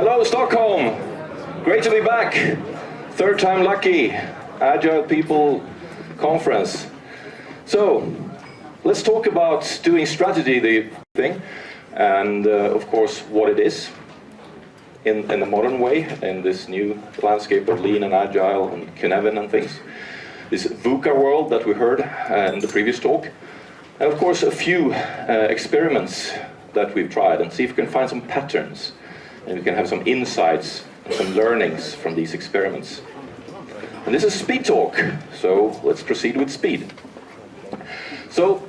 Hello, Stockholm. Great to be back. Third time lucky. Agile People Conference. So, let's talk about doing strategy, the thing, and of course what it is in the modern way, in this new landscape of lean and agile and Kynevin and things. This VUCA world that we heard in the previous talk. And of course a few experiments that we've tried, and see if we can find some patterns and we can have some insights and some learnings from these experiments. And this is speed talk, so let's proceed with speed. So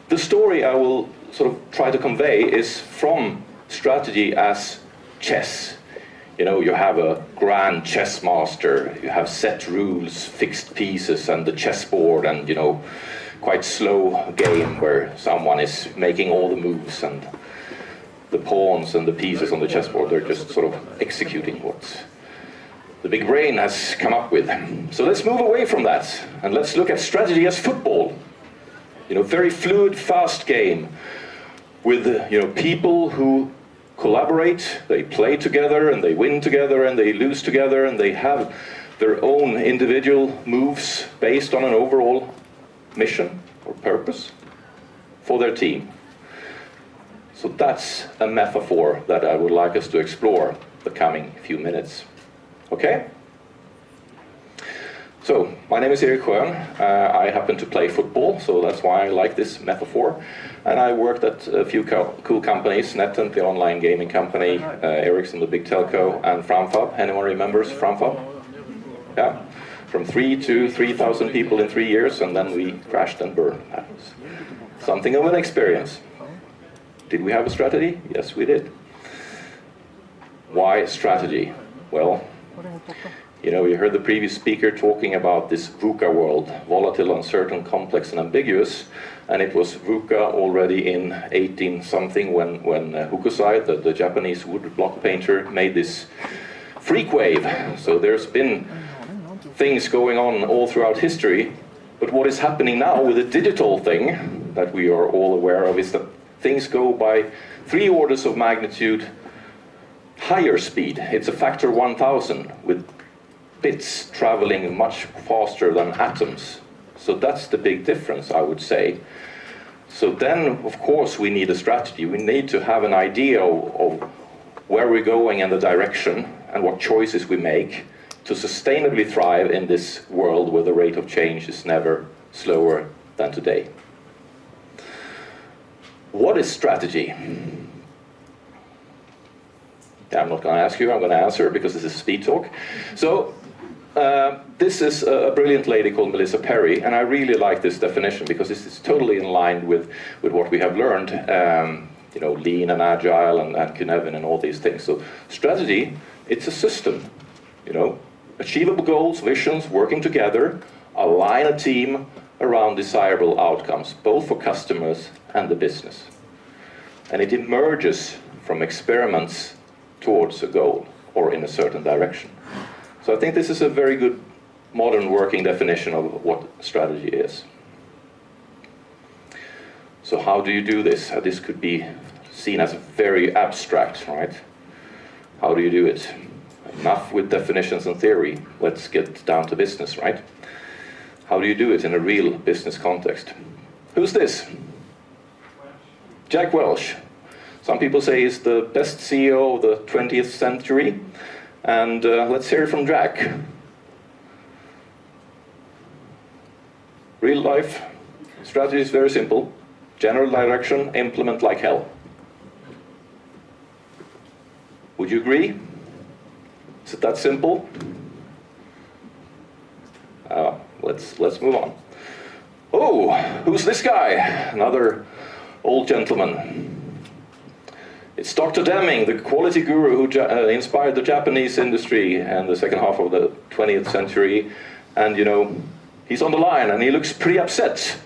the story I will sort of try to convey is from strategy as chess. You know, you have a grand chess master, you have set rules, fixed pieces, and the chessboard, and, you know, quite slow game where someone is making all the moves, and the pawns and the pieces on the chessboard, they're just sort of executing what the big brain has come up with. So let's move away from that, and let's look at strategy as football. You know, very fluid, fast game with, you know, people who collaborate, they play together, and they win together, and they lose together, and they have their own individual moves based on an overall mission or purpose for their team. So that's a metaphor that I would like us to explore the coming few minutes. Okay? So, my name is Erik Schön. I happen to play football, so that's why I like this metaphor. And I worked at a few cool companies, Netent, the online gaming company, Ericsson, the big telco, and Framfab. Anyone remembers Framfab? Yeah. From 3 to 3,000 people in 3 years, and then we crashed and burned. That was something of an experience. Did we have a strategy? Yes, we did. Why strategy? Well, you know, you heard the previous speaker talking about this VUCA world, volatile, uncertain, complex, and ambiguous. And it was VUCA already in 18-something when Hokusai, the Japanese wood block painter, made this freak wave. So there's been things going on all throughout history. But what is happening now with the digital thing that we are all aware of is that things go by 3 orders of magnitude higher speed. It's a factor 1,000 with bits traveling much faster than atoms. So that's the big difference, I would say. So then, of course, we need a strategy. We need to have an idea of where we're going and the direction and what choices we make to sustainably thrive in this world where the rate of change is never slower than today. What is strategy? I'm not going to ask you, I'm going to answer because this is speed talk. So, this is a brilliant lady called Melissa Perry, and I really like this definition because this is totally in line with what we have learned, you know, lean and agile and Kynevin and all these things. So strategy, it's a system, you know, achievable goals, visions, working together, align a team around desirable outcomes, both for customers and the business. And it emerges from experiments towards a goal or in a certain direction. So I think this is a very good modern working definition of what strategy is. So how do you do this? This could be seen as very abstract, right? How do you do it? Enough with definitions and theory. Let's get down to business, right? How do you do it in a real business context? Who's this? Jack Welch. Some people say he's the best CEO of the 20th century. And let's hear it from Jack. Real life strategy is very simple. General direction, implement like hell. Would you agree? Is it that simple? Let's move on. Oh, who's this guy? Another old gentleman. It's Dr. Deming, the quality guru who inspired the Japanese industry in the second half of the 20th century. And, you know, he's on the line and he looks pretty upset.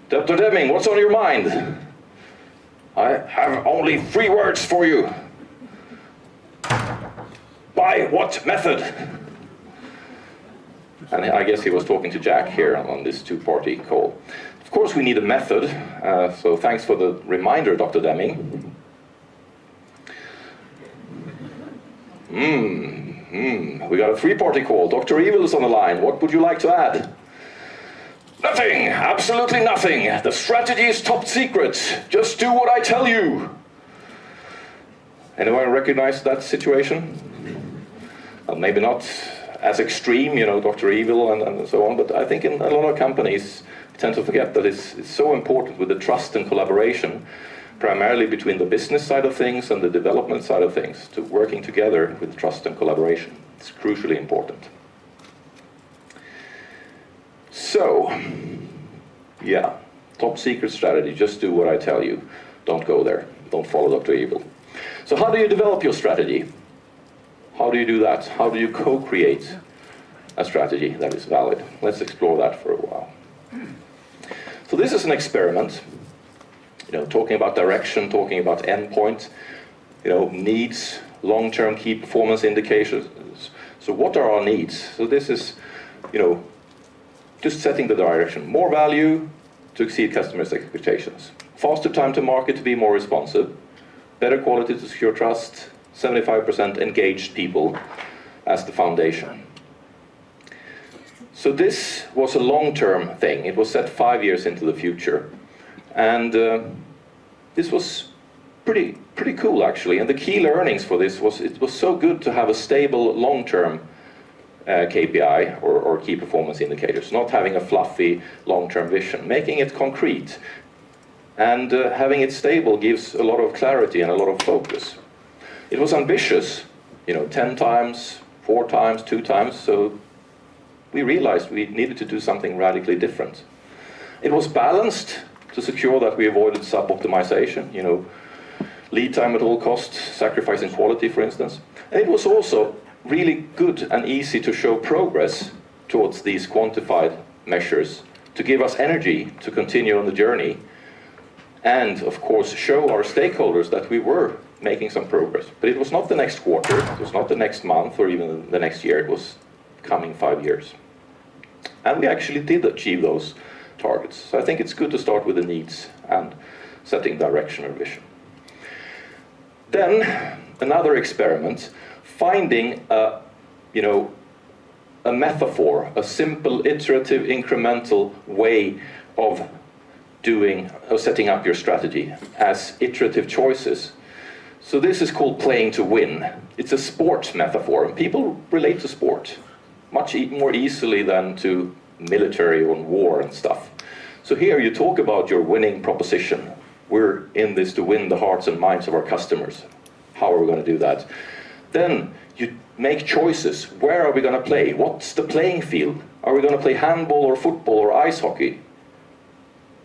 Dr. Deming, what's on your mind? I have only 3 words for you. By what method? And I guess he was talking to Jack here on this 2-party call. Of course we need a method, so thanks for the reminder, Dr. Deming. We got a three-party call. Dr. Evil is on the line. What would you like to add? Nothing, absolutely nothing. The strategy is top secret. Just do what I tell you. Anyone recognize that situation? Well, maybe not as extreme, Dr. Evil and so on, but I think in a lot of companies tend to forget that it's so important with the trust and collaboration, primarily between the business side of things and the development side of things, to working together with trust and collaboration. It's crucially important. So, yeah, top secret strategy, just do what I tell you. Don't go there. Don't follow Dr. Evil. So how do you develop your strategy? How do you do that? How do you co-create a strategy that is valid? Let's explore that for a while. So this is an experiment, talking about direction, talking about endpoint, needs, long-term key performance indicators. So what are our needs? So this is, just setting the direction. More value to exceed customers' expectations. Faster time to market to be more responsive. Better quality to secure trust. 75% engaged people as the foundation. So this was a long-term thing. It was set 5 years into the future. And this was pretty cool, actually. And the key learnings for this was it was so good to have a stable long-term KPI or key performance indicators, not having a fluffy long-term vision, making it concrete. And having it stable gives a lot of clarity and a lot of focus. It was ambitious, 10 times, 4 times, 2 times, so we realized we needed to do something radically different. It was balanced to secure that we avoided sub-optimization, lead time at all costs, sacrificing quality, for instance. And it was also really good and easy to show progress towards these quantified measures, to give us energy to continue on the journey, and of course show our stakeholders that we were making some progress. But it was not the next quarter, it was not the next month or even the next year, it was coming 5 years. And we actually did achieve those targets. So I think it's good to start with the needs and setting direction or vision. Then another experiment, finding a metaphor, a simple, iterative, incremental way of setting up your strategy as iterative choices. So this is called playing to win. It's a sport metaphor, and people relate to sport much more easily than to military and war and stuff. So here you talk about your winning proposition. We're in this to win the hearts and minds of our customers. How are we going to do that? Then you make choices. Where are we going to play? What's the playing field? Are we going to play handball or football or ice hockey?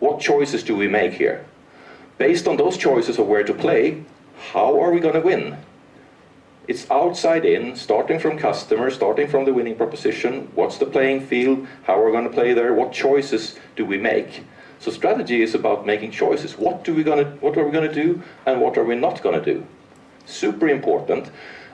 What choices do we make here? Based on those choices of where to play, how are we going to win? It's outside in, starting from customers, starting from the winning proposition. What's the playing field? How are we going to play there? What choices do we make? So strategy is about making choices. What are we going to do and what are we not going to do? Super important.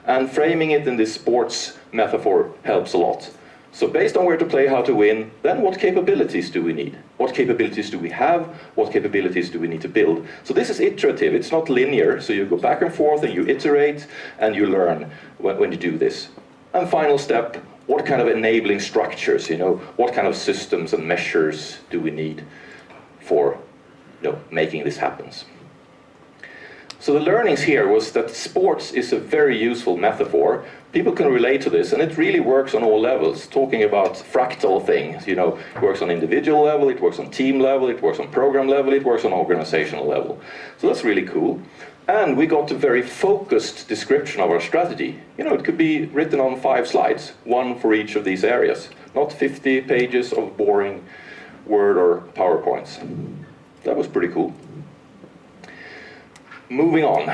And framing it in this sports metaphor helps a lot. So based on where to play, how to win, then what capabilities do we need? What capabilities do we have? What capabilities do we need to build? So this is iterative, it's not linear, so you go back and forth and you iterate and you learn when you do this. And final step, what kind of enabling structures, what kind of systems and measures do we need for making this happen? So the learnings here was that sports is a very useful metaphor. People can relate to this, and it really works on all levels, talking about fractal things. It works on individual level, it works on team level, it works on program level, it works on organizational level. So that's really cool. And we got a very focused description of our strategy. It could be written on 5 slides, 1 for each of these areas, not 50 pages of boring Word or PowerPoints. That was pretty cool. Moving on,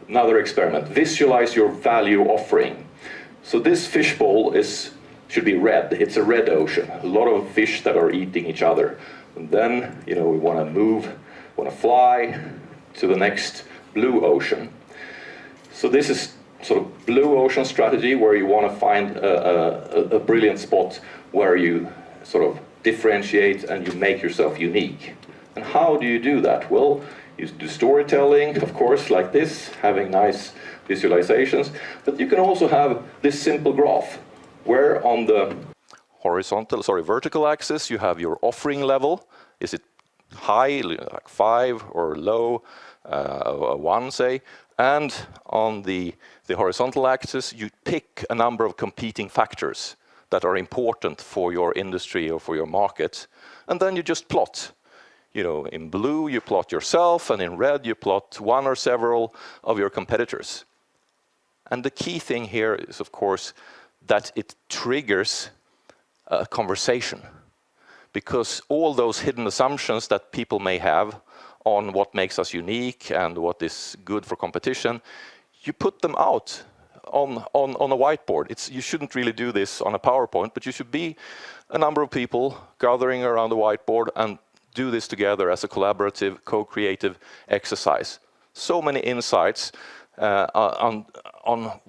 another experiment. Visualize your value offering. So this fishbowl should be red. It's a red ocean. A lot of fish that are eating each other. And then, we want to fly to the next blue ocean. So this is sort of blue ocean strategy where you want to find a brilliant spot where you sort of differentiate and you make yourself unique. And how do you do that? Well, You do storytelling, of course, like this, having nice visualizations, but you can also have this simple graph, where on the vertical axis, you have your offering level. Is it high, like 5, or low, 1, say? And on the horizontal axis, you pick a number of competing factors that are important for your industry or for your market, and then you just plot. You know, in blue you plot yourself, and in red you plot one or several of your competitors. And the key thing here is, of course, that it triggers a conversation, because all those hidden assumptions that people may have on what makes us unique and what is good for competition, you put them out on a whiteboard. You shouldn't really do this on a PowerPoint, but you should be a number of people gathering around the whiteboard and do this together as a collaborative, co-creative exercise. So many insights on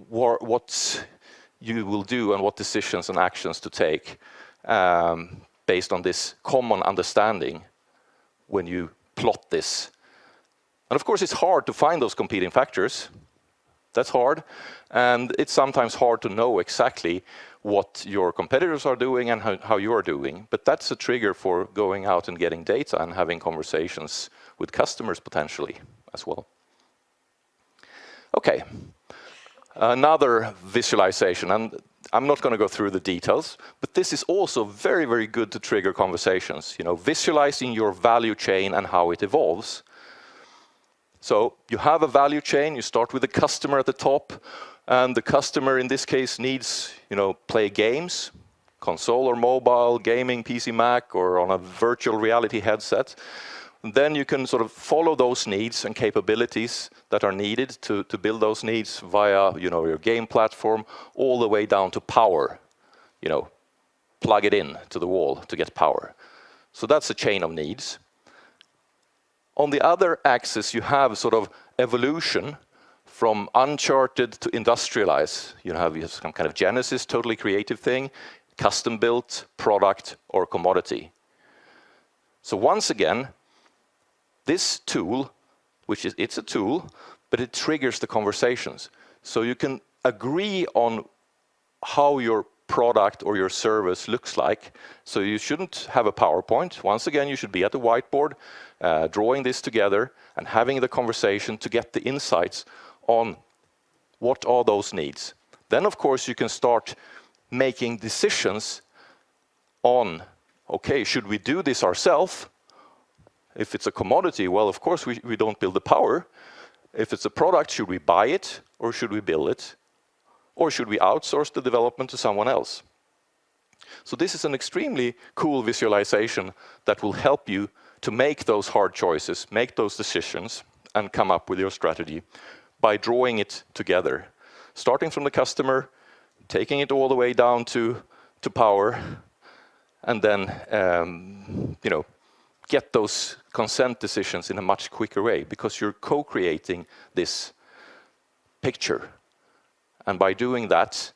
what you will do and what decisions and actions to take based on this common understanding when you plot this. And of course, it's hard to find those competing factors. That's hard. And it's sometimes hard to know exactly what your competitors are doing and how you are doing. But that's a trigger for going out and getting data and having conversations with customers potentially as well. Okay, another visualization. And I'm not going to go through the details, but this is also very, very good to trigger conversations. You know, visualizing your value chain and how it evolves. So you have a value chain, you start with the customer at the top, and the customer in this case needs, you know, play games, console or mobile, gaming, PC, Mac, or on a virtual reality headset. And then you can sort of follow those needs and capabilities that are needed to build those needs via, you know, your game platform, all the way down to power. You know, plug it in to the wall to get power. So that's a chain of needs. On the other axis, you have sort of evolution from uncharted to industrialize. You have some kind of genesis, totally creative thing, custom built, product, or commodity. So once again, this tool, it's a tool, but it triggers the conversations. So you can agree on how your product or your service looks like. So you shouldn't have a PowerPoint. Once again, you should be at the whiteboard, drawing this together and having the conversation to get the insights on what are those needs. Then, of course, you can start making decisions on, okay, should we do this ourselves? If it's a commodity, well, of course, we don't build the power. If it's a product, should we buy it or should we build it? Or should we outsource the development to someone else? So this is an extremely cool visualization that will help you to make those hard choices, make those decisions, and come up with your strategy by drawing it together. Starting from the customer, taking it all the way down to power, and then you know, get those consent decisions in a much quicker way, because you're co-creating this picture. And by doing that,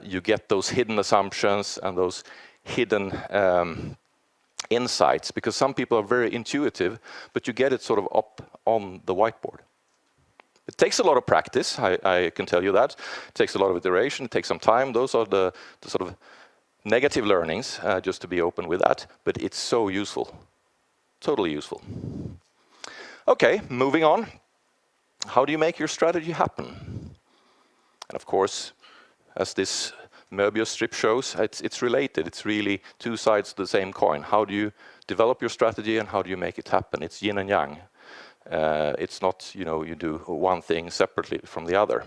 you get those hidden assumptions and those hidden insights, because some people are very intuitive, but you get it sort of up on the whiteboard. It takes a lot of practice, I can tell you that. It takes a lot of iteration, it takes some time. Those are the sort of negative learnings, just to be open with that, but it's so useful, totally useful. Okay, moving on. How do you make your strategy happen? And of course, as this Möbius strip shows, it's related. It's really two sides of the same coin. How do you develop your strategy and how do you make it happen? It's yin and yang. It's not, you know, you do one thing separately from the other.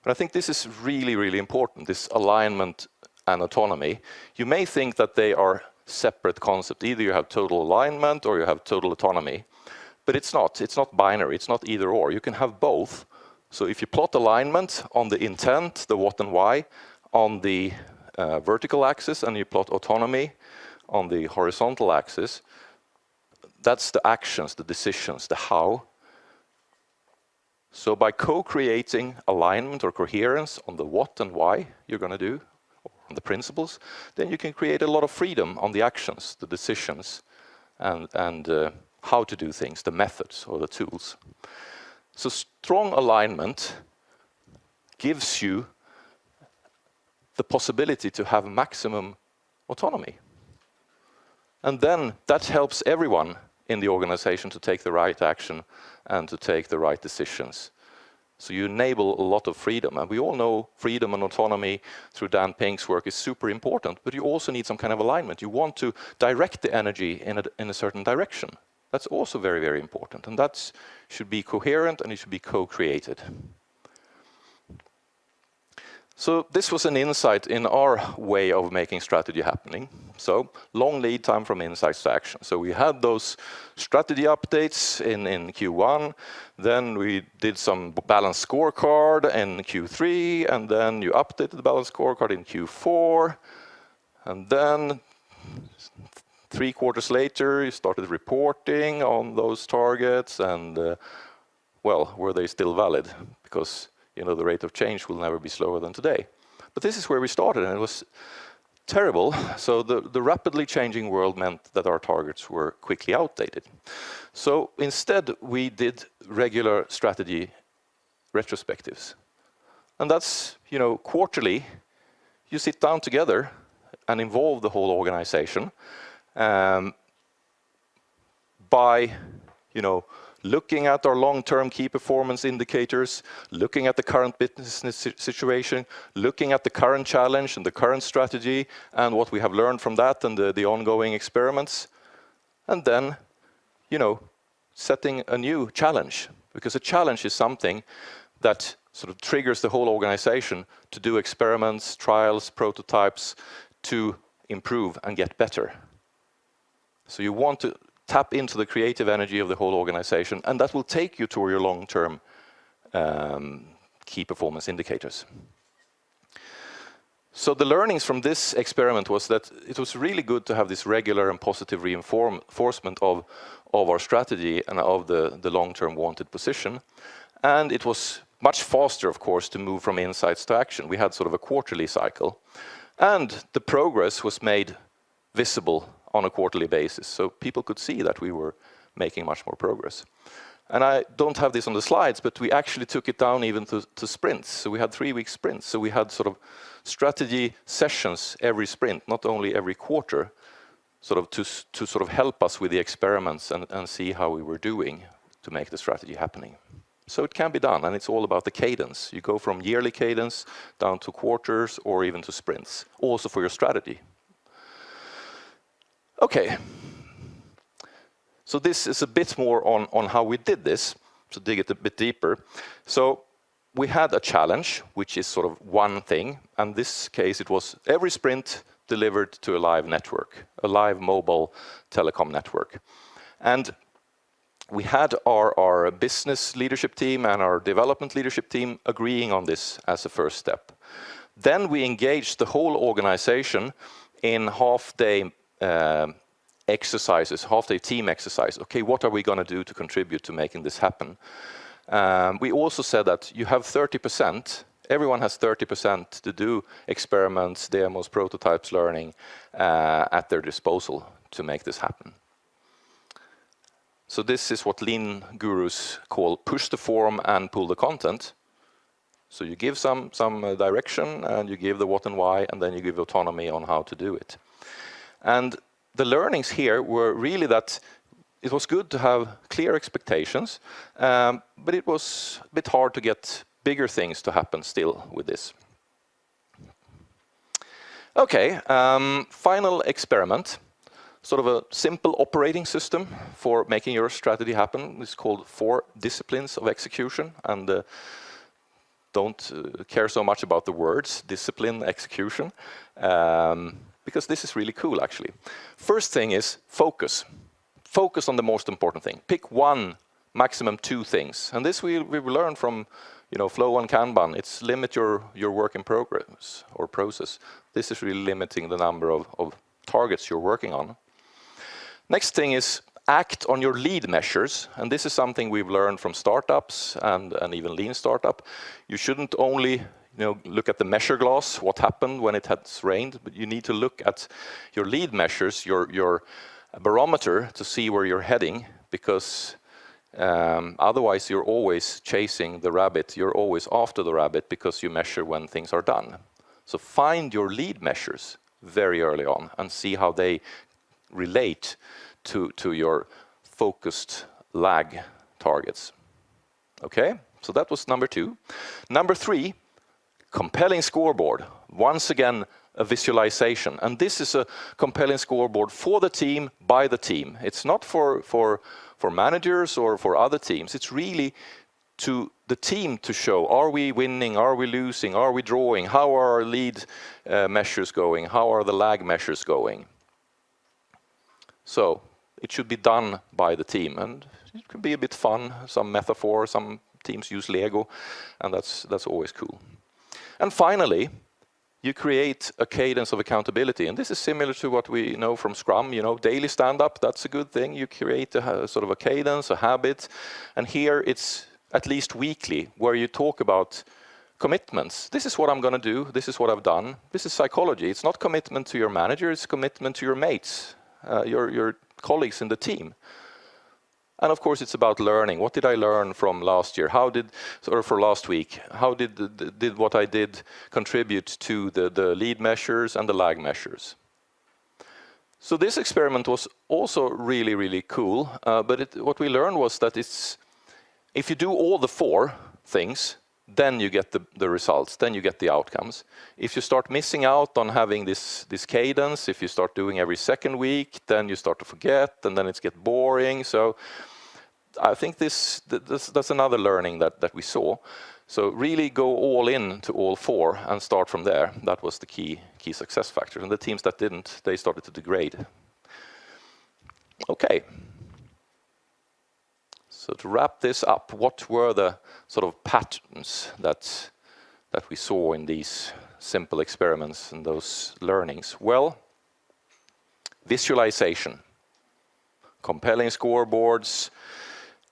But I think this is really, really important, this alignment and autonomy. You may think that they are separate concepts. Either you have total alignment or you have total autonomy. But it's not. It's not binary. It's not either or. You can have both. So if you plot alignment on the intent, the what and why, on the vertical axis, and you plot autonomy on the horizontal axis, that's the actions, the decisions, the how. So by co-creating alignment or coherence on the what and why you're going to do, on the principles, then you can create a lot of freedom on the actions, the decisions, and how to do things, the methods or the tools. So strong alignment gives you the possibility to have maximum autonomy. And then that helps everyone in the organization to take the right action and to take the right decisions. So you enable a lot of freedom. And we all know freedom and autonomy through Dan Pink's work is super important, but you also need some kind of alignment. You want to direct the energy in a certain direction. That's also very, very important. And that should be coherent and it should be co-created. So this was an insight in our way of making strategy happening. So long lead time from insights to action. So we had those strategy updates in Q1, then we did some balanced scorecard in Q3, and then you updated the balanced scorecard in Q4, and then 3 quarters later you started reporting on those targets, and well, were they still valid? Because the rate of change will never be slower than today. But this is where we started, and it was terrible. So the rapidly changing world meant that our targets were quickly outdated. So instead, we did regular strategy retrospectives. And that's, quarterly, you sit down together and involve the whole organization by, looking at our long-term key performance indicators, looking at the current business situation, looking at the current challenge and the current strategy and what we have learned from that and the ongoing experiments. And then, setting a new challenge, because a challenge is something that sort of triggers the whole organization to do experiments, trials, prototypes to improve and get better. So you want to tap into the creative energy of the whole organization, and that will take you to your long-term key performance indicators. So the learnings from this experiment was that it was really good to have this regular and positive reinforcement of our strategy and of the long-term wanted position. And it was much faster, of course, to move from insights to action. We had sort of a quarterly cycle. And the progress was made visible on a quarterly basis. So people could see that we were making much more progress. And I don't have this on the slides, but we actually took it down even to sprints. So we had 3-week sprints. So we had sort of strategy sessions every sprint, not only every quarter, sort of to sort of help us with the experiments and see how we were doing to make the strategy happening. So it can be done, and it's all about the cadence. You go from yearly cadence down to quarters or even to sprints, also for your strategy. Okay, so this is a bit more on how we did this, to dig it a bit deeper. So we had a challenge, which is sort of one thing, and in this case it was every sprint delivered to a live network, a live mobile telecom network. And we had our business leadership team and our development leadership team agreeing on this as a first step. Then we engaged the whole organization in half-day exercises, half-day team exercise. Okay, what are we going to do to contribute to making this happen? We also said that you have 30%, everyone has 30% to do experiments, demos, prototypes, learning at their disposal to make this happen. So this is what lean gurus call push the form and pull the content. So you give some direction and you give the what and why, and then you give autonomy on how to do it. And the learnings here were really that it was good to have clear expectations, but it was a bit hard to get bigger things to happen still with this. Okay, final experiment. Sort of a simple operating system for making your strategy happen. It's called 4 disciplines of execution, and don't care so much about the words, discipline, execution. Because this is really cool, actually. First thing is focus. Focus on the most important thing. Pick 1, maximum 2 things. And this we've learned from Flow and Kanban. It's limit your work in progress or process. This is really limiting the number of targets you're working on. Next thing is act on your lead measures. And this is something we've learned from startups and even lean startup. You shouldn't only look at the measure glass, what happened when it has rained, but you need to look at your lead measures, your barometer to see where you're heading, because otherwise you're always chasing the rabbit, you're always after the rabbit because you measure when things are done. So find your lead measures very early on and see how they relate to your focused lag targets. Okay, so that was number 2. Number 3, compelling scoreboard. Once again, a visualization. And this is a compelling scoreboard for the team, by the team. It's not for managers or for other teams. It's really to the team to show, are we winning, are we losing, are we drawing, how are our lead measures going, how are the lag measures going. So it should be done by the team, and it could be a bit fun, some metaphor, some teams use Lego, and that's always cool. And finally, you create a cadence of accountability, and this is similar to what we know from Scrum, daily stand-up, that's a good thing. You create a sort of a cadence, a habit, and here it's at least weekly, where you talk about commitments. This is what I'm going to do, this is what I've done. This is psychology. It's not commitment to your manager, it's commitment to your mates, your colleagues in the team. And of course, it's about learning. What did I learn from last year? For last week? How did what I did contribute to the lead measures and the lag measures? So this experiment was also really, really cool. But what we learned was that if you do all the 4 things, then you get the results, then you get the outcomes. If you start missing out on having this cadence, if you start doing every second week, then you start to forget, and then it gets boring. So I think that's another learning that we saw. So really go all in to all 4 and start from there. That was the key success factor. And the teams that didn't, they started to degrade. Okay. So to wrap this up, what were the sort of patterns that we saw in these simple experiments and those learnings? Well, visualization, compelling scoreboards,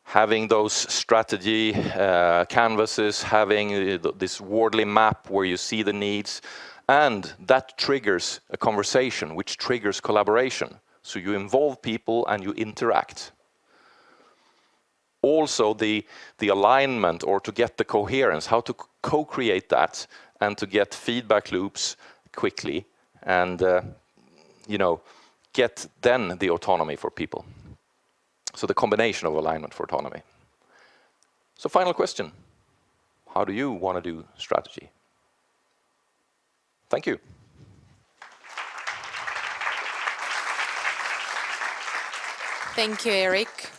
having those strategy canvases, having this Wardley map where you see the needs, and that triggers a conversation, which triggers collaboration. So you involve people and you interact. Also the alignment, or to get the coherence, how to co-create that and to get feedback loops quickly and get then the autonomy for people. So the combination of alignment for autonomy. So final question, how do you want to do strategy? Thank you. Thank you, Erik.